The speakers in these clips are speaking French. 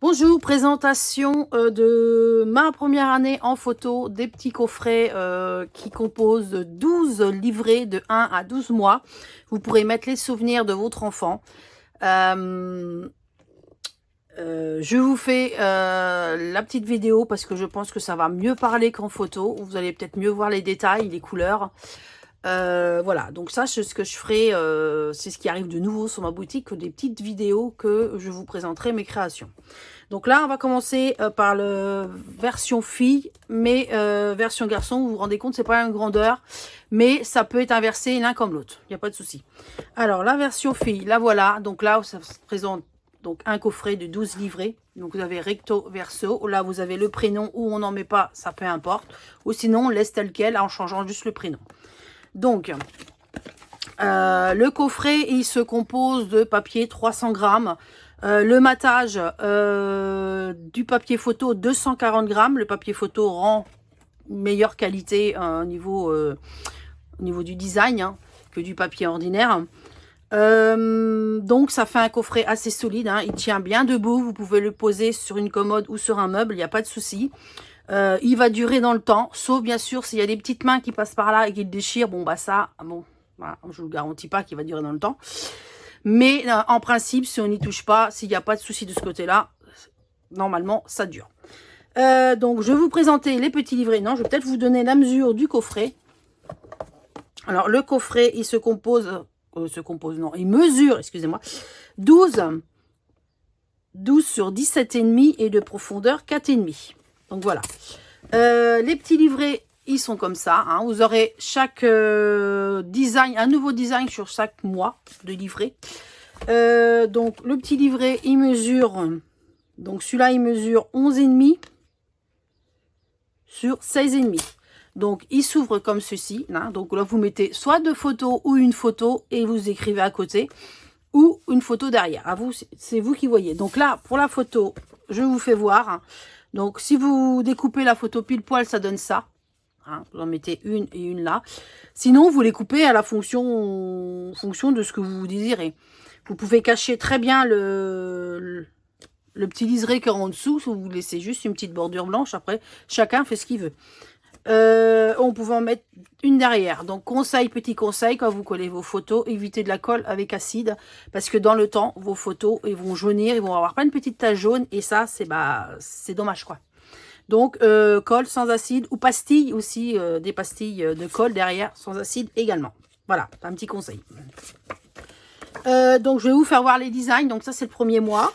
Bonjour, présentation de ma première année en photo, des petits coffrets qui composent 12 livrets de 1 à 12 mois. Vous pourrez mettre les souvenirs de votre enfant. Je vous fais la petite vidéo parce que je pense que ça va mieux parler qu'en photo. Vous allez peut-être mieux voir les détails, les couleurs. Voilà, donc ça c'est ce que je ferai, c'est ce qui arrive de nouveau sur ma boutique, des petites vidéos que je vous présenterai mes créations. Donc là on va commencer par la version fille, mais version garçon, vous vous rendez compte c'est pas la même grandeur, mais ça peut être inversé l'un comme l'autre, il n'y a pas de souci. Alors la version fille, la voilà, donc là ça se présente donc un coffret de 12 livrets. Donc vous avez recto verso, là vous avez le prénom ou on n'en met pas, ça peu importe, ou sinon on laisse tel quel en changeant juste le prénom. Donc, le coffret, il se compose de papier 300 grammes. Le matage du papier photo 240 grammes. Le papier photo rend meilleure qualité au niveau du design hein, que du papier ordinaire. Donc, ça fait un coffret assez solide. Hein, il tient bien debout. Vous pouvez le poser sur une commode ou sur un meuble. Il n'y a pas de souci. Il va durer dans le temps, sauf bien sûr s'il y a des petites mains qui passent par là et qui le déchirent. Bon, bah ça, bon, voilà, je vous garantis pas qu'il va durer dans le temps. Mais en principe, si on n'y touche pas, s'il n'y a pas de souci de ce côté-là, normalement, ça dure. Donc, je vais vous présenter les petits livrets. Non, je vais peut-être vous donner la mesure du coffret. Alors, le coffret, il se compose... non, il mesure, excusez-moi, 12 sur 17,5 et de profondeur 4,5. Donc voilà, les petits livrets, ils sont comme ça. Hein. Vous aurez chaque design, un nouveau design sur chaque mois de livret. Donc le petit livret, il mesure, donc celui-là, il mesure 11,5 sur 16,5. Donc il s'ouvre comme ceci. Hein. Donc là, vous mettez soit deux photos ou une photo et vous écrivez à côté. Ou une photo derrière. À vous, c'est vous qui voyez. Donc là, pour la photo, je vous fais voir. Donc, si vous découpez la photo pile poil, ça donne ça. Hein, vous en mettez une et une là. Sinon, vous les coupez à la fonction de ce que vous désirez. Vous pouvez cacher très bien le petit liseré qui est en dessous. Vous laissez juste une petite bordure blanche. Après, chacun fait ce qu'il veut. On pouvait en mettre une derrière. Donc conseil, petit conseil, quand vous collez vos photos, évitez de la colle avec acide parce que dans le temps, vos photos ils vont jaunir, ils vont avoir plein de petites taches jaunes et ça c'est dommage quoi. Donc colle sans acide ou pastilles aussi, des pastilles de colle derrière sans acide également. Voilà, un petit conseil. Donc je vais vous faire voir les designs. Donc ça c'est le premier mois,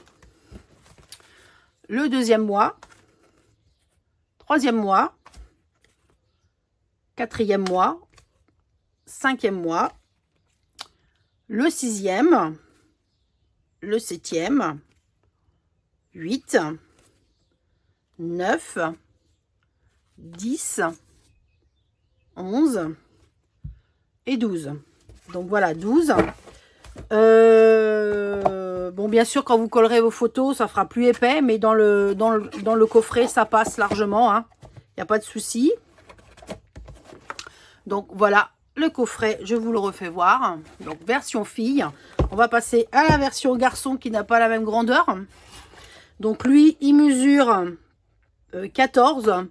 le deuxième mois, troisième mois, quatrième mois, cinquième mois, le sixième, le septième, 8, 9, 10, 11 et 12. Donc voilà, 12. Bon, bien sûr, quand vous collerez vos photos, ça fera plus épais, mais dans le coffret, ça passe largement. Hein. Il n'y a pas de souci. Donc voilà le coffret, je vous le refais voir. Donc version fille. On va passer à la version garçon qui n'a pas la même grandeur. Donc lui, il mesure 14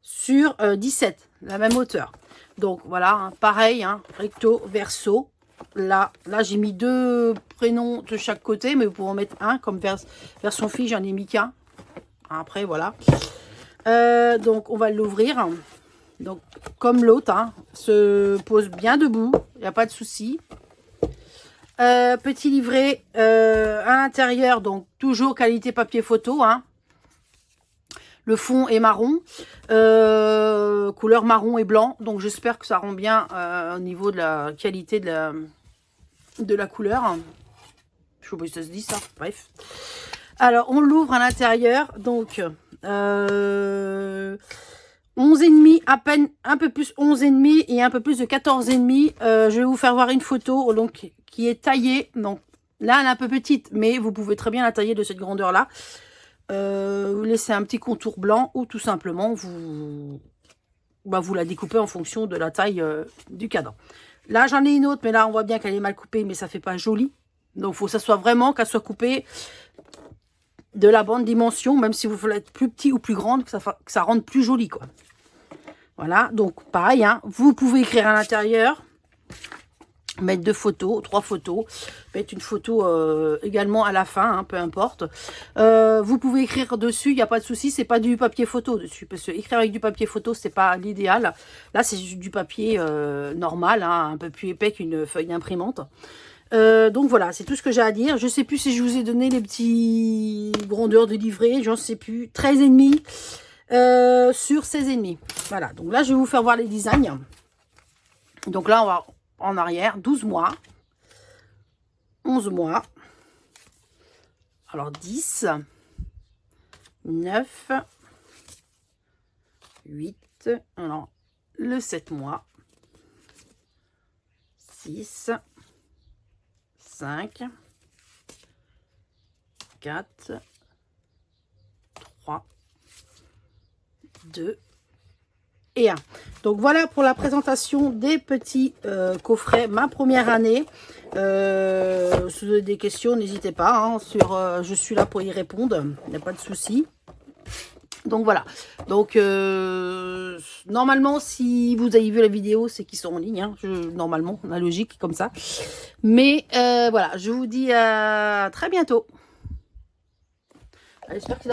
sur 17, la même hauteur. Donc voilà, hein, pareil, hein, recto, verso. Là j'ai mis deux prénoms de chaque côté, mais vous pouvez en mettre un comme version fille, j'en ai mis qu'un. Après voilà. Donc on va l'ouvrir. Donc, comme l'autre, hein, se pose bien debout, il n'y a pas de souci. Petit livret à l'intérieur, donc toujours qualité papier photo. Hein. Le fond est marron, couleur marron et blanc. Donc, j'espère que ça rend bien au niveau de la qualité de la couleur. Je sais pas si ça se dit ça, bref. Alors, on l'ouvre à l'intérieur, donc... 11,5 à peine, un peu plus 11,5 et un peu plus de 14,5. Je vais vous faire voir une photo donc qui est taillée. Donc là, elle est un peu petite, mais vous pouvez très bien la tailler de cette grandeur-là. Vous laissez un petit contour blanc ou tout simplement vous la découpez en fonction de la taille du cadran. Là, j'en ai une autre, mais là, on voit bien qu'elle est mal coupée, mais ça fait pas joli. Donc, il faut que ça soit vraiment qu'elle soit coupée de la bonne dimension, même si vous voulez être plus petit ou plus grande, que ça rende plus joli, quoi. Voilà, donc pareil, hein, vous pouvez écrire à l'intérieur, mettre 2 photos, 3 photos, mettre une photo également à la fin, hein, peu importe. Vous pouvez écrire dessus, il n'y a pas de souci, c'est pas du papier photo dessus, parce que écrire avec du papier photo, c'est pas l'idéal. Là, c'est du papier normal, hein, un peu plus épais qu'une feuille d'imprimante. Donc voilà, c'est tout ce que j'ai à dire. Je sais plus si je vous ai donné les petits grandeurs de livret, j'en sais plus. 13,5 sur 16,5. Voilà, donc là, je vais vous faire voir les designs. Donc là, on va en arrière, 12 mois, 11 mois, alors 10, 9, 8, alors le 7 mois, 6, 5, 4, 3, 2 et 1. Donc voilà pour la présentation des petits coffrets, ma première année. Si vous avez des questions, n'hésitez pas, hein, je suis là pour y répondre, il n'y a pas de souci. Donc voilà, donc normalement si vous avez vu la vidéo, c'est qu'ils sont en ligne, hein, normalement, la logique comme ça. Mais voilà, je vous dis à très bientôt. J'espère que